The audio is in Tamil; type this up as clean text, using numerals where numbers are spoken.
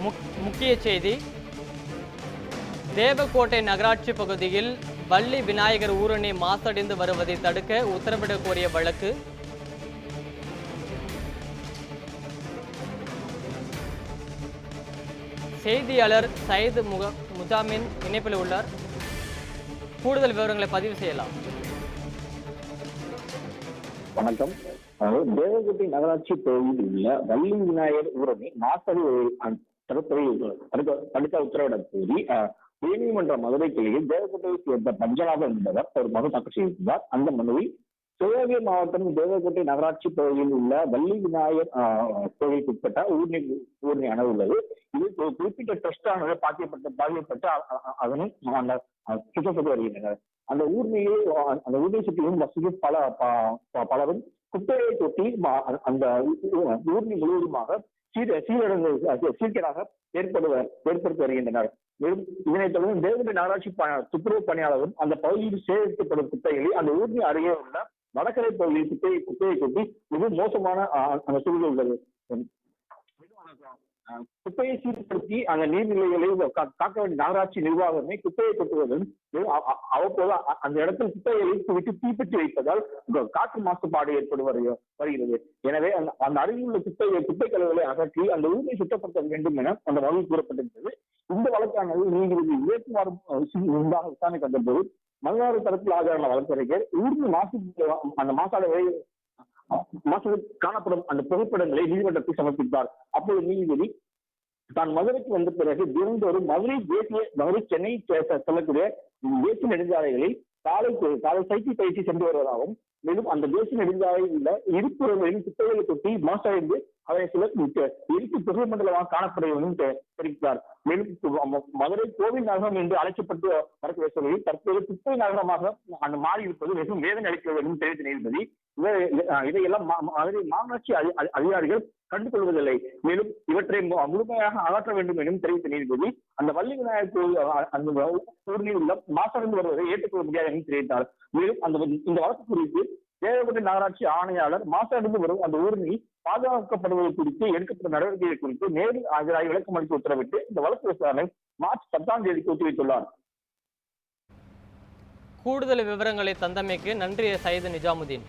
முக்கிய செய்தி. தேவக்கோட்டை நகராட்சி பகுதியில் வள்ளி விநாயகர் ஊரணி மாசடைந்து வருவதை தடுக்க உத்தரவிட கோரிய வழக்கு. செய்தியாளர் சையது முஜாமின் இணைப்பில் உள்ளார். கூடுதல் விவரங்களை பதிவு செய்யலாம். வணக்கம். தேவக்கோட்டை நகராட்சி பகுதியில் உள்ள வள்ளி விநாயகர் ஊரணி மாசடி தடுக்க உத்தரவிட கோரி உயர்நீதிமன்ற மதுரை கிளையில் தேவக்கோட்டையை சேர்ந்த பஞ்சநாதன் என்பவர் ஒரு மனு தாக்கல் செய்திருந்தார். அந்த மனுவில் சிவகங்கை மாவட்டம் தேவக்கோட்டை நகராட்சி பகுதியில் உள்ள வள்ளி விநாயகர் கோவிலுக்கு உட்பட்ட ஊரணி அணை உள்ளது. இது குறிப்பிட்ட ட்ரஸ்டானது பாதிக்கப்பட்டு அதனை சுத்தப்பட்டு வருகின்றனர். அந்த ஊர்ணியை சுற்றியும் வசதியும் பலரும் குப்பையை தொட்டி அந்த ஊர்ணி முழுவதுமாக சீர்கேடாக ஏற்படுத்தி வருகின்றனர். மேலும் இதனைத் தொடர்ந்து தேவக்கோட்டை நகராட்சி துப்புரவு பணியாளரும் அந்த பகுதியில் சேகரிக்கப்படும் குப்பைகளை அந்த ஊர்ணி அருகே உள்ள வடகரை பகுதியில் குப்பையை கொட்டி மிக மோசமான அந்த சூழ்நிலை உள்ளது. குப்பையை சீர்படுத்தி அந்த நீர்நிலைகளை காக்க வேண்டிய நகராட்சி நிர்வாகமே குப்பையை கொட்டுவதும் அவ்வப்போது அந்த இடத்தில் குப்பைகளை விட்டு தீப்பற்றி வைப்பதால் காற்று மாசுபாடு ஏற்பட்டு வருகிறது. எனவே அந்த அருகில் உள்ள குப்பை கழிவுகளை அகற்றி அந்த ஊரை சுத்தப்படுத்த வேண்டும் என அந்த மனுவில் கூறப்பட்டிருந்தது. இந்த வழக்கானது நீதிபதி விவேக்குமார் முன்பாக விசாரணை கண்டபோது மதுரை தரப்பில் ஆஜரான வழக்கறிஞர் ஊர்ந்து மாசு காணப்படும் அந்த புகைப்படங்களை நீதிமன்றத்தில் சமர்ப்பித்தார். அப்போது நீதிபதி தான் மதுரைக்கு வந்த பிறகு தினந்தோறும் மதுரை சென்னை செல்லக்கூடிய தேசிய நெடுஞ்சாலைகளில் காலை சைக்கிள் பயிற்சி சென்று வருவதாகவும், மேலும் அந்த தேசிய நெடுஞ்சாலையில் உள்ள இருப்புறங்களில் குப்பைகளை கொட்டி மாசடைந்து அதை சிலர் இருக்கு புகை மண்டலமாக காணப்படுவதும் தெரிவித்தார். மேலும் மதுரை கோவில் நகரம் என்று அழைக்கப்பட்டு வரக்கூடிய சூழலில் தற்போது குப்பை நகரமாக அந்த மாறி இருப்பது மிகவும் வேதனை அளிக்கிறது என்றும் தெரிவித்த நீதிபதி இதையெல்லாம் மதுரை மாநகராட்சி அதிகாரிகள் கண்டுகொள்வதில்லை. மேலும் இவற்றை முழுமையாக அகற்ற வேண்டும் என்றும் தெரிவித்த நீதிபதி அந்த வள்ளி விநாயகர் அந்த ஊரில் உள்ள மாசடைந்து வருவதை ஏற்றுக்கொள்ள முடியாது என்று தெரிவித்தார். மேலும் இந்த வழக்கு குறித்து தேவக்கோட்டை நகராட்சி ஆணையாளர் மாசடைந்து வரும் அந்த ஊரில் பாதுகாக்கப்படுவது குறித்து எடுக்கப்பட்ட நடவடிக்கைகள் குறித்து நேரில் ஆஜராகி விளக்கம் அளித்து உத்தரவிட்டு இந்த வழக்கு விசாரணை மார்ச் 10 ஒத்திவைத்துள்ளார். கூடுதல் விவரங்களை தந்தமைக்கு நன்றி சையது நிஜாமுதீன்.